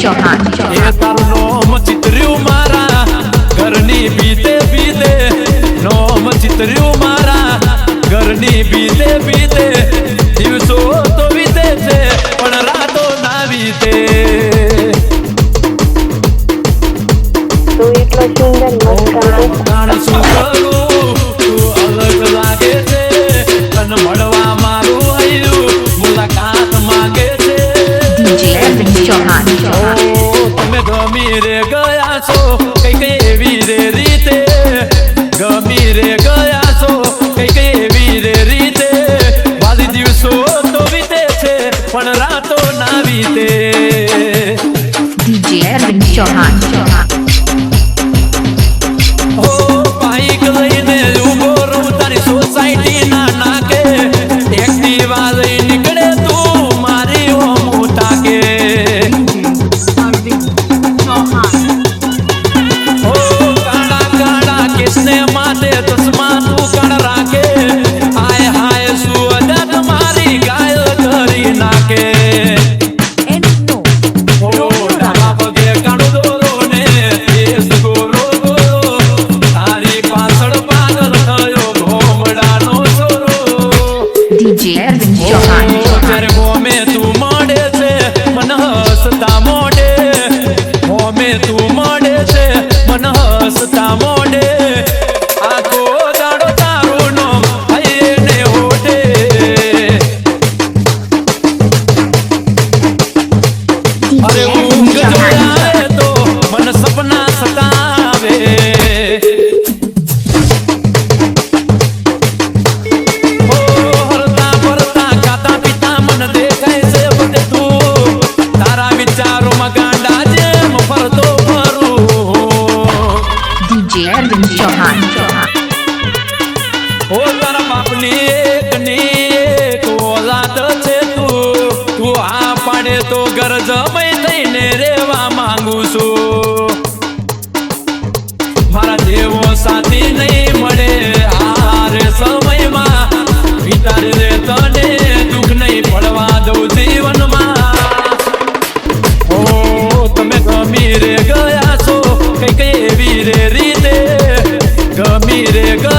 चौहान ये तारू नोम चित्रियो मारा घरनी बीते बीते नोम चित्रियो मारा घरनी बीते बीते दिवसो तो बीते छे पण रातो ना बीते तो એટલો સુંદર મસ્ત શું કરું તું અલગ લાગે છે તન મળવા મારું હૈયું મુલાકાત માંગે છે डीजे अरविंद चौहान તમે ગમી રે ગયા છો કઈક એવી રે રીતે ગમી રે ગયા છો કઈક એવી રે રીતે વાલી દિવસો તો વીતે છે પણ રાતો ના વીતે डीजे अरविंद चौहान ઓ બાઈક લઈને ઉભો રહું તારી સોસાયટી ના નાકે એક્ટિવા લઈ નીકળે તું મારી ઓમું તાકે ઓ કાળા કાળા કેસને માથે ચશ્મા તું કાળ રાખે હાય હાય સુઅદત મારી ગાય કરી નાખે ઓ ડાબા પગે કાળો દોરો ને કેસ ગોરો ગોરો તારી પાછળ પાગલ થયો ઘોમડાનો છોરો डीजे अरविंद चौहान ત્યારે હોમે તું મળે છે મન હસતા મોઢે હોમે તું મળે છે મન હસતા મોઢે આખો દાડો તારું નામ હૈયે ને હોઠે અરે ઊંઘ જો આવે તો મન સપના સતાવે ઓ હરતા ફરતા ખાતા પીતા મન દેખાય છે બધે તું તારા વિચારોમાં ગાંડા જેમ ફરતો ફરું डीजे अरविंद चौहान ઓ તારા બાપની એકની એક ઓલાદ છે તું આ પાડે તો ઘર જમાઈ થઈને રેવા માંગુ છું મારા જેવો સાથી નહીં મળે આરે સમયમાં વિતારી રે તને દુઃખ નહીં પડવા દઉં જીવનમાં ઓ તમે ગમી રે ગયા છો કઈક એવી રે રીતે ગમી રે ગયા